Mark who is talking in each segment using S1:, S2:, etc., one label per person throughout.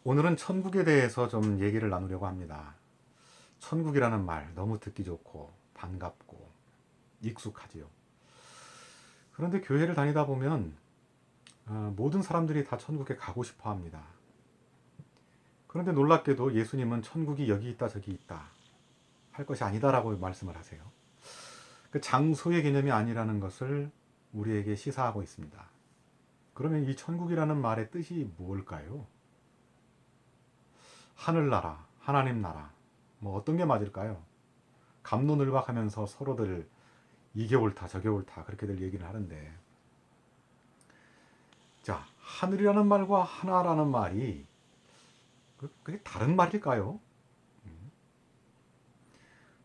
S1: 오늘은 천국에 대해서 좀 얘기를 나누려고 합니다. 천국이라는 말 너무 듣기 좋고 반갑고 익숙하지요. 그런데 교회를 다니다 보면 모든 사람들이 다 천국에 가고 싶어 합니다. 그런데 놀랍게도 예수님은 천국이 여기 있다 저기 있다 할 것이 아니다라고 말씀을 하세요. 그 장소의 개념이 아니라는 것을 우리에게 시사하고 있습니다. 그러면 이 천국이라는 말의 뜻이 뭘까요? 하늘나라, 하나님 나라, 뭐 어떤 게 맞을까요? 갑론을박하면서 서로들 이게 옳다 저게 옳다 그렇게들 얘기를 하는데, 자, 하늘이라는 말과 하나라는 말이 그게 다른 말일까요?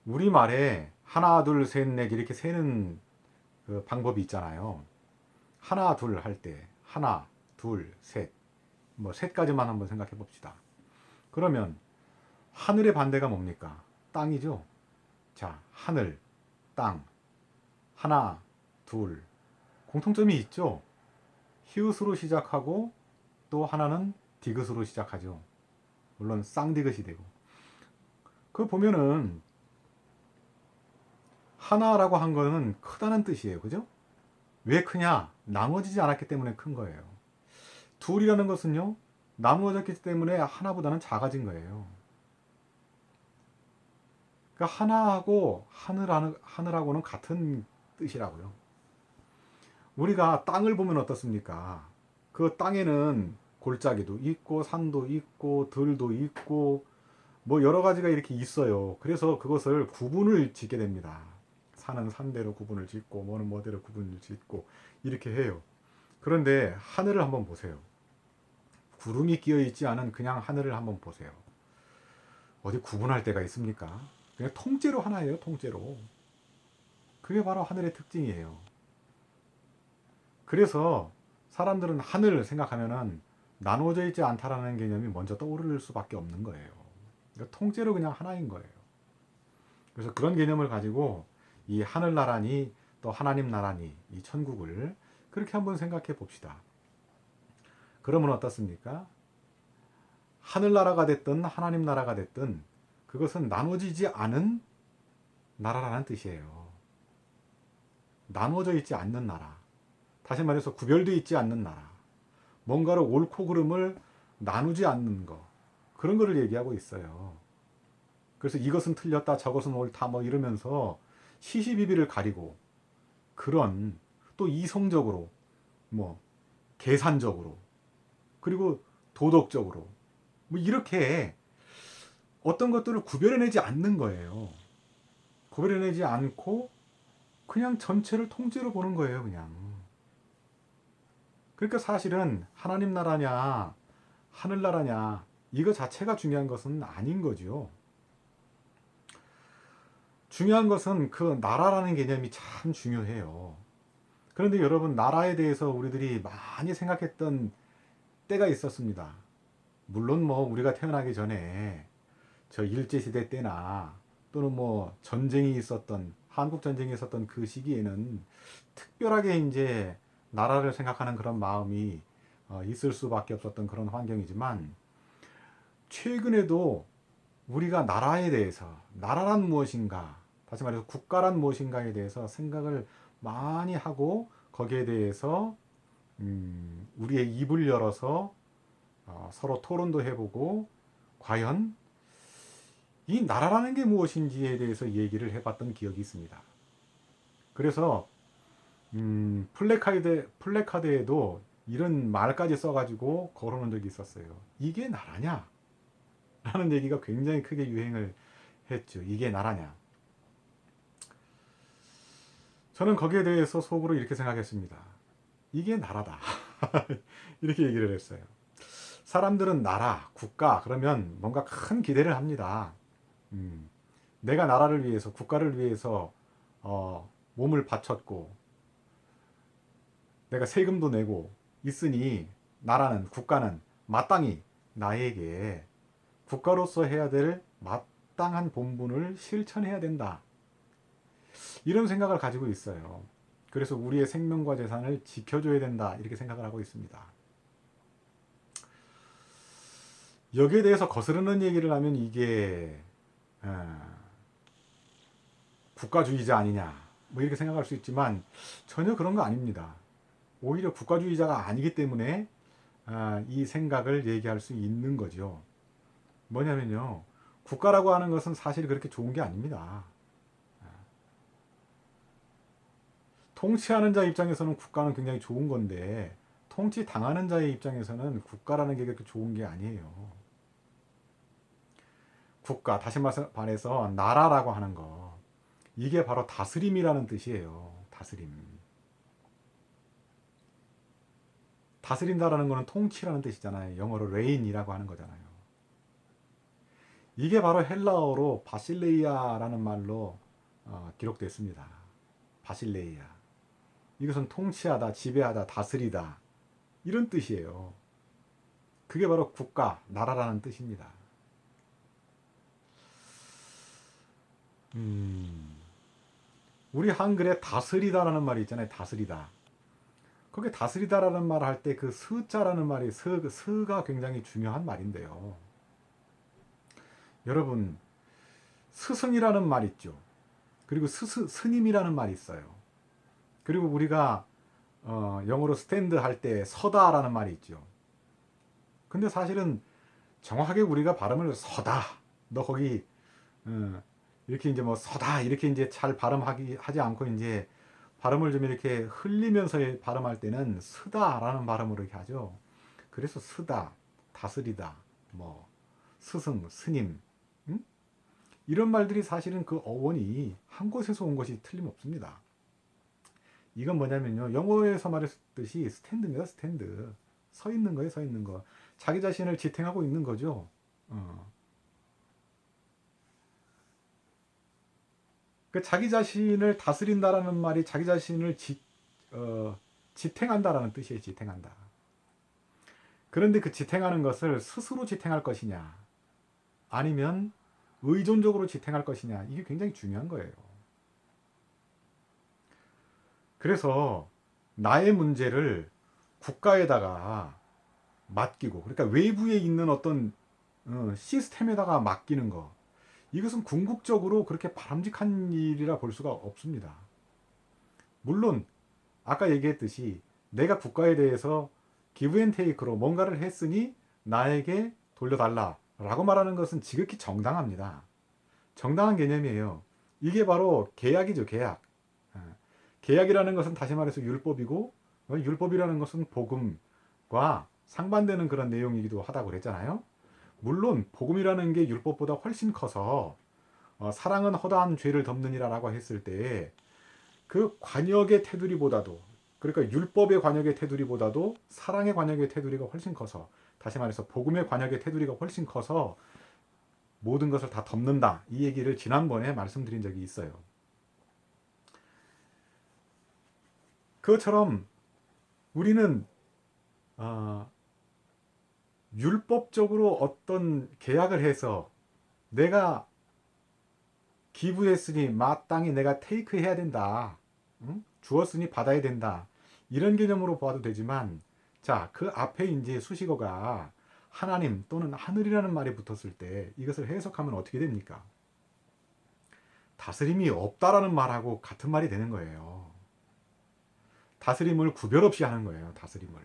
S1: 우리말에 하나 둘 셋 넷 이렇게 세는 그 방법이 있잖아요. 하나 둘 할 때 하나 둘 셋, 뭐 셋까지만 한번 생각해 봅시다. 그러면 하늘의 반대가 뭡니까? 땅이죠. 자, 하늘, 땅, 하나, 둘, 공통점이 있죠. 히읗으로 시작하고 또 하나는 디귿으로 시작하죠. 물론 쌍디귿이 되고. 그거 보면은 하나라고 한 거는 크다는 뜻이에요. 그죠? 왜 크냐? 나눠지지 않았기 때문에 큰 거예요. 둘이라는 것은요, 나누어졌기 때문에 하나보다는 작아진 거예요. 그러니까 하나하고 하늘하고는 같은 뜻이라고요. 우리가 땅을 보면 어떻습니까? 그 땅에는 골짜기도 있고 산도 있고 들도 있고 뭐 여러 가지가 이렇게 있어요. 그래서 그것을 구분을 짓게 됩니다. 산은 산대로 구분을 짓고 뭐는 뭐대로 구분을 짓고 이렇게 해요. 그런데 하늘을 한번 보세요. 구름이 끼어 있지 않은 그냥 하늘을 한번 보세요. 어디 구분할 데가 있습니까? 그냥 통째로 하나예요. 통째로. 그게 바로 하늘의 특징이에요. 그래서 사람들은 하늘을 생각하면은 나누어져 있지 않다라는 개념이 먼저 떠오를 수밖에 없는 거예요. 그러니까 통째로 그냥 하나인 거예요. 그래서 그런 개념을 가지고 이 하늘나라니 또 하나님 나라니 이 천국을 그렇게 한번 생각해 봅시다. 그러면 어떻습니까? 하늘나라가 됐든 하나님 나라가 됐든 그것은 나눠지지 않은 나라라는 뜻이에요. 나눠져 있지 않는 나라. 다시 말해서 구별되어 있지 않는 나라. 뭔가를 옳고 그름을 나누지 않는 거. 그런 거를 얘기하고 있어요. 그래서 이것은 틀렸다 저것은 옳다 뭐 이러면서 시시비비를 가리고, 그런 또 이성적으로 뭐 계산적으로 그리고 도덕적으로 뭐 이렇게 어떤 것들을 구별해내지 않는 거예요. 구별해내지 않고 그냥 전체를 통째로 보는 거예요. 그냥. 그러니까 사실은 하나님 나라냐 하늘나라냐 이거 자체가 중요한 것은 아닌 거죠. 중요한 것은 그 나라라는 개념이 참 중요해요. 그런데 여러분, 나라에 대해서 우리들이 많이 생각했던 때가 있었습니다. 물론 뭐 우리가 태어나기 전에 저 일제시대 때나 또는 뭐 전쟁이 있었던 한국 전쟁이 있었던 그 시기에는 특별하게 이제 나라를 생각하는 그런 마음이 있을 수밖에 없었던 그런 환경이지만, 최근에도 우리가 나라에 대해서, 나라란 무엇인가, 다시 말해서 국가란 무엇인가에 대해서 생각을 많이 하고 거기에 대해서 우리의 입을 열어서 서로 토론도 해보고 과연 이 나라라는 게 무엇인지에 대해서 얘기를 해봤던 기억이 있습니다. 그래서 플래카드에도 이런 말까지 써가지고 걸어놓은 적이 있었어요. 이게 나라냐? 라는 얘기가 굉장히 크게 유행을 했죠. 이게 나라냐? 저는 거기에 대해서 속으로 이렇게 생각했습니다. 이게 나라다. 이렇게 얘기를 했어요. 사람들은 나라, 국가 그러면 뭔가 큰 기대를 합니다. 내가 나라를 위해서, 국가를 위해서 몸을 바쳤고 내가 세금도 내고 있으니 나라는, 국가는 마땅히 나에게 국가로서 해야 될 마땅한 본분을 실천해야 된다. 이런 생각을 가지고 있어요. 그래서 우리의 생명과 재산을 지켜줘야 된다. 이렇게 생각을 하고 있습니다. 여기에 대해서 거스르는 얘기를 하면 이게 국가주의자 아니냐 뭐 이렇게 생각할 수 있지만 전혀 그런 거 아닙니다. 오히려 국가주의자가 아니기 때문에 이 생각을 얘기할 수 있는 거죠. 뭐냐면요, 국가라고 하는 것은 사실 그렇게 좋은 게 아닙니다. 통치하는 자 입장에서는 국가는 굉장히 좋은 건데 통치 당하는 자의 입장에서는 국가라는 게 그렇게 좋은 게 아니에요. 국가, 다시 말해서 나라라고 하는 거, 이게 바로 다스림이라는 뜻이에요. 다스림. 다스린다라는 거는 통치라는 뜻이잖아요. 영어로 reign이라고 하는 거잖아요. 이게 바로 헬라어로 바실레이아라는 말로 기록됐습니다. 바실레이아. 이것은 통치하다, 지배하다, 다스리다 이런 뜻이에요. 그게 바로 국가, 나라라는 뜻입니다. 우리 한글에 다스리다라는 말이 있잖아요. 다스리다. 거기에 다스리다라는 말을 할 때 그 스자라는 말이 스가 굉장히 중요한 말인데요. 여러분, 스승이라는 말 있죠. 그리고 스님이라는 말이 있어요. 그리고 우리가 영어로 스탠드 할 때 서다라는 말이 있죠. 근데 사실은 정확하게 우리가 발음을 서다, 너 거기 이렇게 이제 뭐 서다 이렇게 이제 잘 하지 않고 이제 발음을 좀 이렇게 흘리면서 발음할 때는 스다라는 발음으로 이렇게 하죠. 그래서 스다, 다스리다, 뭐 스승, 스님, 이런 말들이 사실은 그 어원이 한 곳에서 온 것이 틀림없습니다. 이건 뭐냐면요, 영어에서 말했듯이 스탠드입니다. 스탠드. 서 있는 거예요. 서 있는 거. 자기 자신을 지탱하고 있는 거죠. 그 자기 자신을 다스린다라는 말이 자기 자신을 지탱한다라는 뜻이에요. 지탱한다. 그런데 그 지탱하는 것을 스스로 지탱할 것이냐, 아니면 의존적으로 지탱할 것이냐, 이게 굉장히 중요한 거예요. 그래서 나의 문제를 국가에다가 맡기고, 그러니까 외부에 있는 어떤 시스템에다가 맡기는 거, 이것은 궁극적으로 그렇게 바람직한 일이라 볼 수가 없습니다. 물론 아까 얘기했듯이 내가 국가에 대해서 기브 앤 테이크로 뭔가를 했으니 나에게 돌려달라 라고 말하는 것은 지극히 정당합니다. 정당한 개념이에요. 이게 바로 계약이죠. 계약. 계약이라는 것은 다시 말해서 율법이고, 율법이라는 것은 복음과 상반되는 그런 내용이기도 하다고 그랬잖아요. 물론 복음이라는 게 율법보다 훨씬 커서 사랑은 허다한 죄를 덮느니라라고 했을 때 그 관역의 테두리보다도, 그러니까 율법의 관역의 테두리보다도 사랑의 관역의 테두리가 훨씬 커서, 다시 말해서 복음의 관역의 테두리가 훨씬 커서 모든 것을 다 덮는다, 이 얘기를 지난번에 말씀드린 적이 있어요. 그것처럼 우리는 율법적으로 어떤 계약을 해서 내가 기부했으니 마땅히 내가 테이크 해야 된다, 주었으니 받아야 된다, 이런 개념으로 봐도 되지만, 자, 그 앞에 이제 수식어가 하나님 또는 하늘이라는 말이 붙었을 때 이것을 해석하면 어떻게 됩니까? 다스림이 없다라는 말하고 같은 말이 되는 거예요. 다스림을 구별 없이 하는 거예요. 다스림을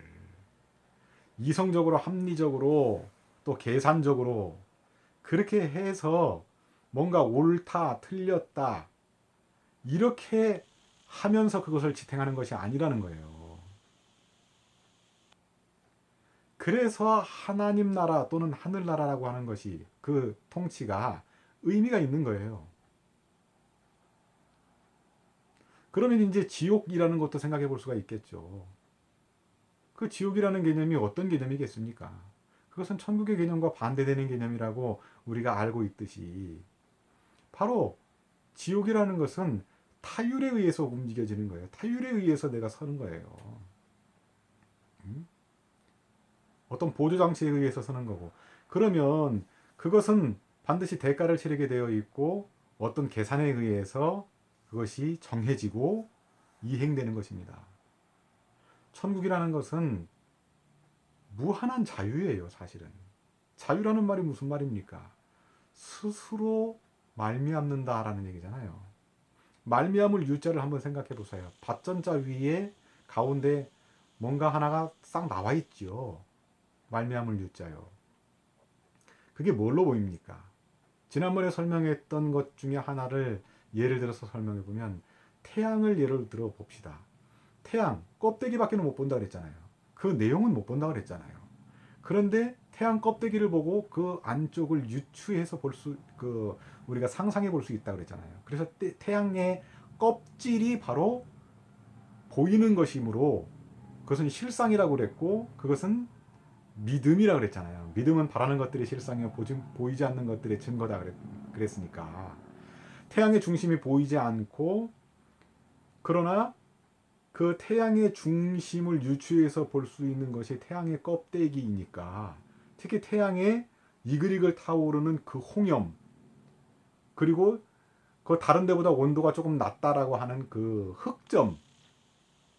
S1: 이성적으로, 합리적으로, 또 계산적으로 그렇게 해서 뭔가 옳다, 틀렸다 이렇게 하면서 그것을 지탱하는 것이 아니라는 거예요. 그래서 하나님 나라 또는 하늘나라라고 하는 것이, 그 통치가 의미가 있는 거예요. 그러면 이제 지옥이라는 것도 생각해 볼 수가 있겠죠. 그 지옥이라는 개념이 어떤 개념이겠습니까? 그것은 천국의 개념과 반대되는 개념이라고 우리가 알고 있듯이, 바로 지옥이라는 것은 타율에 의해서 움직여지는 거예요. 타율에 의해서 내가 서는 거예요. 어떤 보조장치에 의해서 서는 거고, 그러면 그것은 반드시 대가를 치르게 되어 있고 어떤 계산에 의해서 그것이 정해지고 이행되는 것입니다. 천국이라는 것은 무한한 자유예요, 사실은. 자유라는 말이 무슨 말입니까? 스스로 말미암는다라는 얘기잖아요. 말미암을 유자를 한번 생각해 보세요. 밭전자 위에 가운데 뭔가 하나가 싹 나와 있죠. 말미암을 유자요. 그게 뭘로 보입니까? 지난번에 설명했던 것 중에 하나를 예를 들어서 설명해 보면 태양을 예를 들어 봅시다. 태양 껍데기밖에 못 본다 그랬잖아요. 그 내용은 못 본다 그랬잖아요. 그런데 태양 껍데기를 보고 그 안쪽을 유추해서 우리가 상상해 볼 수 있다 그랬잖아요. 그래서 태양의 껍질이 바로 보이는 것이므로 그것은 실상이라고 그랬고, 그것은 믿음이라 그랬잖아요. 믿음은 바라는 것들이 실상이요 보이지 않는 것들의 증거다 그랬으니까. 태양의 중심이 보이지 않고, 그러나 그 태양의 중심을 유추해서 볼 수 있는 것이 태양의 껍데기이니까, 특히 태양의 이글이글 타오르는 그 홍염, 그리고 그 다른 데보다 온도가 조금 낮다라고 하는 그 흑점,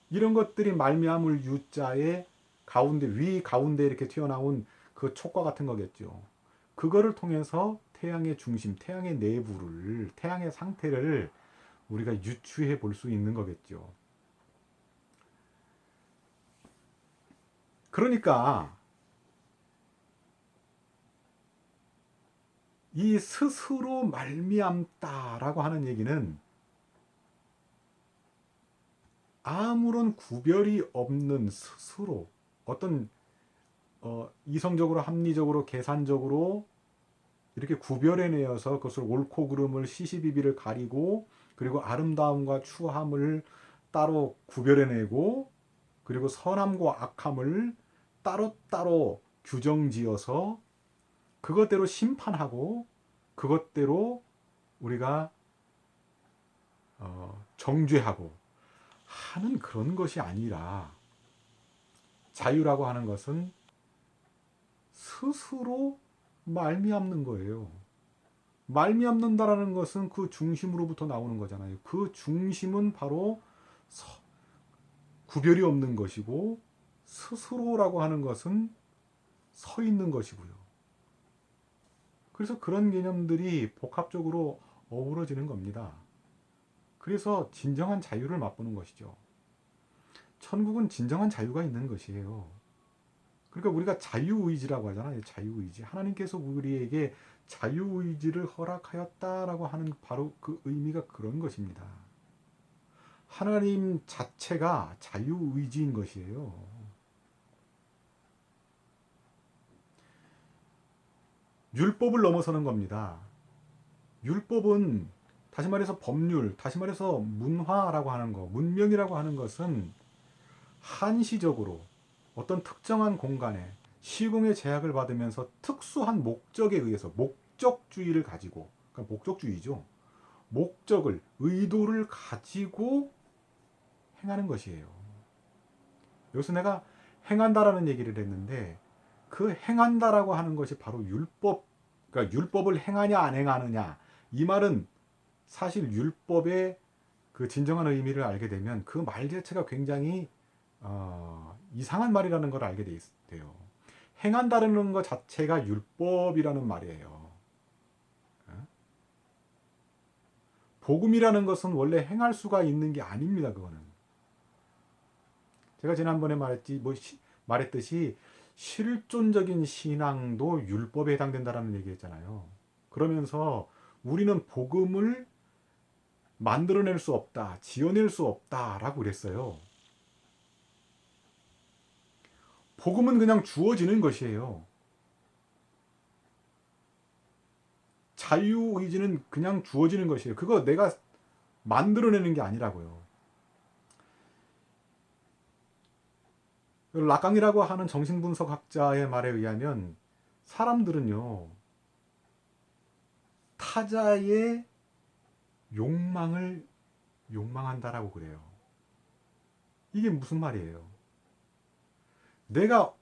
S1: 이런 것들이 말미암을 유자의 위 가운데 이렇게 튀어나온 그 촉과 같은 거겠죠. 그거를 통해서 태양의 중심, 태양의 내부를, 태양의 상태를 우리가 유추해 볼 수 있는 거겠죠. 그러니까 이 스스로 말미암다라고 하는 얘기는 아무런 구별이 없는 스스로 어떤 이성적으로 합리적으로 계산적으로 이렇게 구별해내어서 그것을 옳고 그름을 시시비비를 가리고, 그리고 아름다움과 추함을 따로 구별해내고, 그리고 선함과 악함을 따로따로 규정지어서 그것대로 심판하고 그것대로 우리가 정죄하고 하는 그런 것이 아니라, 자유라고 하는 것은 스스로 말미암는 거예요. 말미암는다라는 것은 그 중심으로부터 나오는 거잖아요. 그 중심은 바로 구별이 없는 것이고, 스스로라고 하는 것은 서 있는 것이고요. 그래서 그런 개념들이 복합적으로 어우러지는 겁니다. 그래서 진정한 자유를 맛보는 것이죠. 천국은 진정한 자유가 있는 것이에요. 그러니까 우리가 자유의지라고 하잖아요. 자유의지. 하나님께서 우리에게 자유의지를 허락하였다라고 하는 바로 그 의미가 그런 것입니다. 하나님 자체가 자유의지인 것이에요. 율법을 넘어서는 겁니다. 율법은 다시 말해서 법률, 다시 말해서 문화라고 하는 것, 문명이라고 하는 것은 한시적으로 어떤 특정한 공간에 시공의 제약을 받으면서 특수한 목적에 의해서 목적주의를 가지고, 그러니까 목적주의죠. 목적을, 의도를 가지고 행하는 것이에요. 여기서 내가 행한다라는 얘기를 했는데, 그 행한다라고 하는 것이 바로 율법, 그러니까 율법을 행하냐 안 행하느냐, 이 말은 사실 율법의 그 진정한 의미를 알게 되면 그 말 자체가 굉장히 이상한 말이라는 걸 알게 돼요. 행한다는 것 자체가 율법이라는 말이에요. 복음이라는 것은 원래 행할 수가 있는 게 아닙니다. 그거는 제가 지난번에 말했듯이 실존적인 신앙도 율법에 해당된다라는 얘기했잖아요. 그러면서 우리는 복음을 만들어낼 수 없다, 지어낼 수 없다라고 그랬어요. 복음은 그냥 주어지는 것이에요. 자유의지는 그냥 주어지는 것이에요. 그거 내가 만들어내는 게 아니라고요. 라깡이라고 하는 정신분석학자의 말에 의하면 사람들은요, 타자의 욕망을 욕망한다라고 그래요. 이게 무슨 말이에요? 내가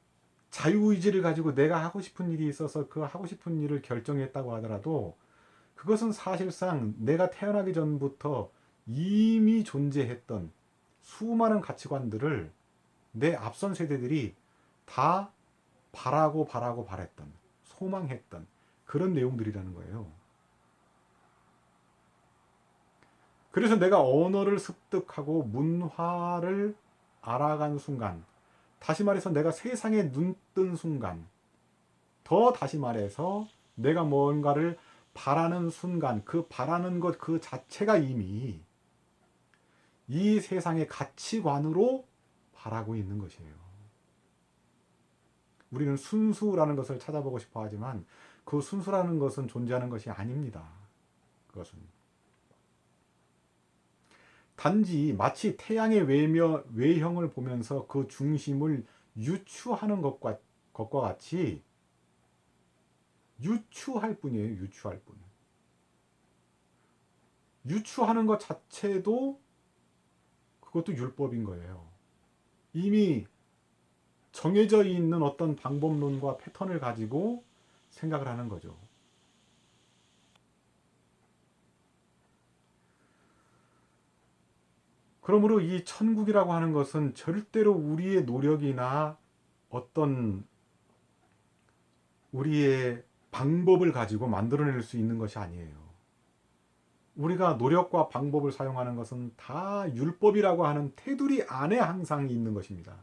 S1: 자유의지를 가지고 내가 하고 싶은 일이 있어서 그 하고 싶은 일을 결정했다고 하더라도 그것은 사실상 내가 태어나기 전부터 이미 존재했던 수많은 가치관들을 내 앞선 세대들이 다 바라고 바랬던, 소망했던 그런 내용들이라는 거예요. 그래서 내가 언어를 습득하고 문화를 알아간 순간, 다시 말해서 내가 세상에 눈뜬 순간, 더 다시 말해서 내가 뭔가를 바라는 순간, 그 바라는 것 그 자체가 이미 이 세상의 가치관으로 바라고 있는 것이에요. 우리는 순수라는 것을 찾아보고 싶어 하지만 그 순수라는 것은 존재하는 것이 아닙니다. 그것은 단지 마치 태양의 외형을 보면서 그 중심을 유추하는 것과 같이 유추할 뿐이에요. 유추할 뿐. 유추하는 것 자체도 그것도 율법인 거예요. 이미 정해져 있는 어떤 방법론과 패턴을 가지고 생각을 하는 거죠. 그러므로 이 천국이라고 하는 것은 절대로 우리의 노력이나 어떤 우리의 방법을 가지고 만들어낼 수 있는 것이 아니에요. 우리가 노력과 방법을 사용하는 것은 다 율법이라고 하는 테두리 안에 항상 있는 것입니다.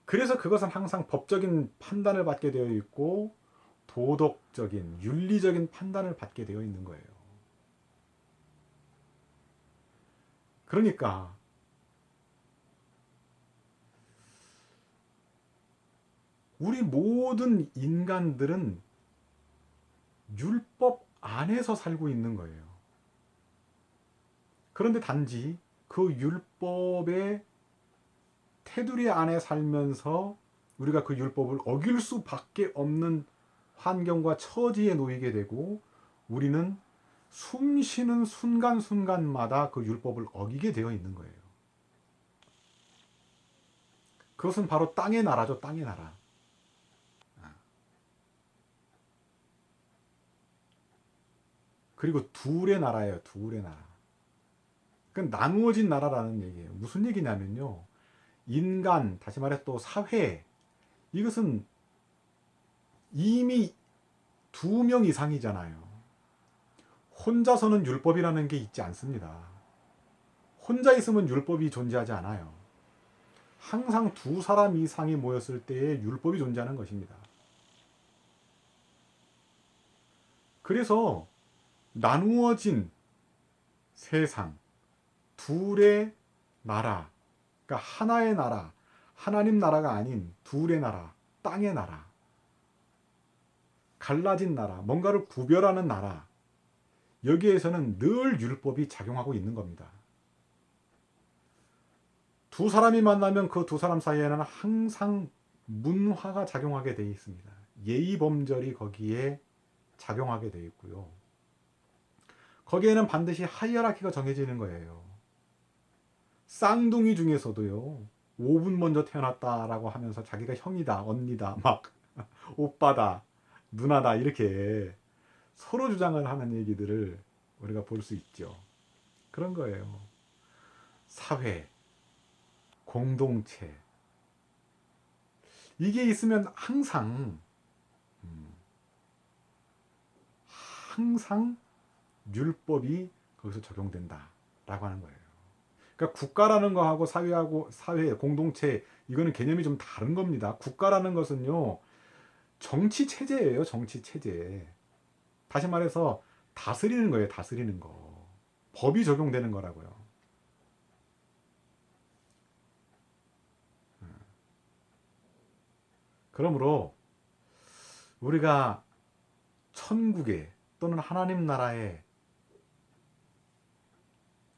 S1: 그래서 그것은 항상 법적인 판단을 받게 되어 있고 도덕적인, 윤리적인 판단을 받게 되어 있는 거예요. 그러니까 우리 모든 인간들은 율법 안에서 살고 있는 거예요. 그런데 단지 그 율법의 테두리 안에 살면서 우리가 그 율법을 어길 수밖에 없는 환경과 처지에 놓이게 되고 우리는 숨 쉬는 순간순간마다 그 율법을 어기게 되어 있는 거예요. 그것은 바로 땅의 나라죠. 땅의 나라. 그리고 둘의 나라예요. 둘의 나라. 그러니까 나누어진 나라라는 얘기예요. 무슨 얘기냐면요. 인간, 다시 말해 또 사회, 이것은 이미 2명 이상이잖아요. 혼자서는 율법이라는 게 있지 않습니다. 혼자 있으면 율법이 존재하지 않아요. 항상 2사람 이상이 모였을 때에 율법이 존재하는 것입니다. 그래서 나누어진 세상, 둘의 나라, 그러니까 하나의 나라, 하나님 나라가 아닌 둘의 나라, 땅의 나라, 갈라진 나라, 뭔가를 구별하는 나라, 여기에서는 늘 율법이 작용하고 있는 겁니다. 2사람이 만나면 그 2사람 사이에는 항상 문화가 작용하게 되어 있습니다. 예의 범절이 거기에 작용하게 되어 있고요. 거기에는 반드시 하이어라키가 정해지는 거예요. 쌍둥이 중에서도요. 5분 먼저 태어났다라고 하면서 자기가 형이다, 언니다, 막 오빠다, 누나다 이렇게 서로 주장을 하는 얘기들을 우리가 볼 수 있죠. 그런 거예요. 사회, 공동체 이게 있으면 항상 율법이 거기서 적용된다라고 하는 거예요. 그러니까 국가라는 거하고 사회, 공동체 이거는 개념이 좀 다른 겁니다. 국가라는 것은요 정치 체제예요. 정치 체제. 다시 말해서 다스리는 거예요. 다스리는 거. 법이 적용되는 거라고요. 그러므로 우리가 천국에 또는 하나님 나라에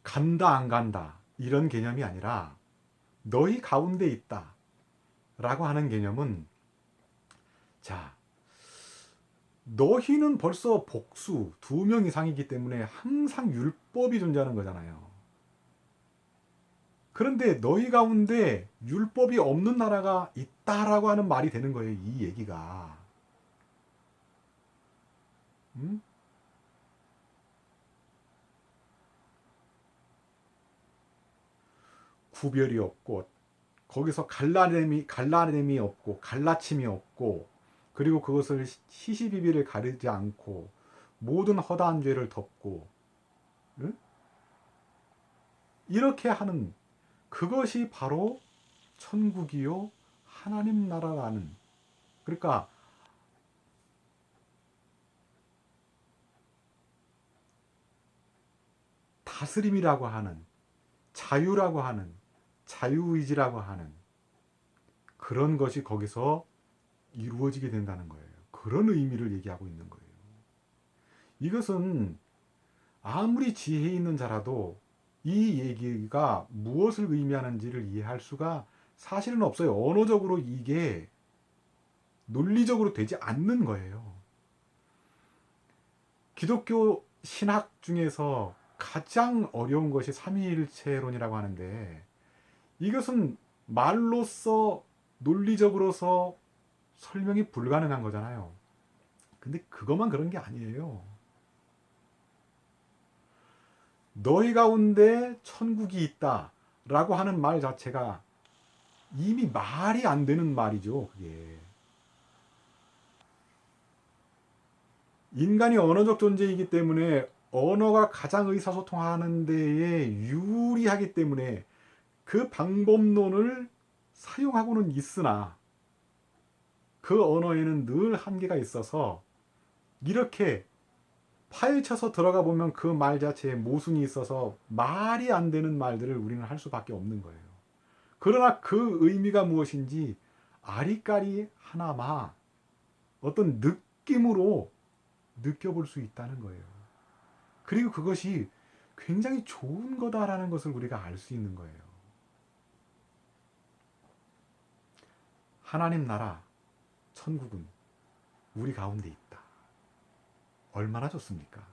S1: 간다 안 간다 이런 개념이 아니라 너희 가운데 있다 라고 하는 개념은 자 너희는 벌써 복수 2명 이상이기 때문에 항상 율법이 존재하는 거잖아요. 그런데 너희 가운데 율법이 없는 나라가 있다라고 하는 말이 되는 거예요. 이 얘기가. 음? 구별이 없고 거기서 갈라냄이 없고 갈라침이 없고 그리고 그것을 시시비비를 가리지 않고 모든 허다한 죄를 덮고, 응? 이렇게 하는 그것이 바로 천국이요 하나님 나라라는, 그러니까 다스림이라고 하는, 자유라고 하는, 자유의지라고 하는 그런 것이 거기서 이루어지게 된다는 거예요. 그런 의미를 얘기하고 있는 거예요. 이것은 아무리 지혜 있는 자라도 이 얘기가 무엇을 의미하는지를 이해할 수가 사실은 없어요. 언어적으로 이게 논리적으로 되지 않는 거예요. 기독교 신학 중에서 가장 어려운 것이 삼위일체론이라고 하는데, 이것은 말로써 논리적으로서 설명이 불가능한 거잖아요. 근데 그것만 그런 게 아니에요. 너희 가운데 천국이 있다 라고 하는 말 자체가 이미 말이 안 되는 말이죠. 그게 인간이 언어적 존재이기 때문에 언어가 가장 의사소통하는 데에 유리하기 때문에 그 방법론을 사용하고는 있으나 그 언어에는 늘 한계가 있어서 이렇게 파헤쳐서 들어가 보면 그 말 자체에 모순이 있어서 말이 안 되는 말들을 우리는 할 수밖에 없는 거예요. 그러나 그 의미가 무엇인지 아리까리 하나마 어떤 느낌으로 느껴볼 수 있다는 거예요. 그리고 그것이 굉장히 좋은 거다라는 것을 우리가 알 수 있는 거예요. 하나님 나라, 천국은 우리 가운데 있다. 얼마나 좋습니까?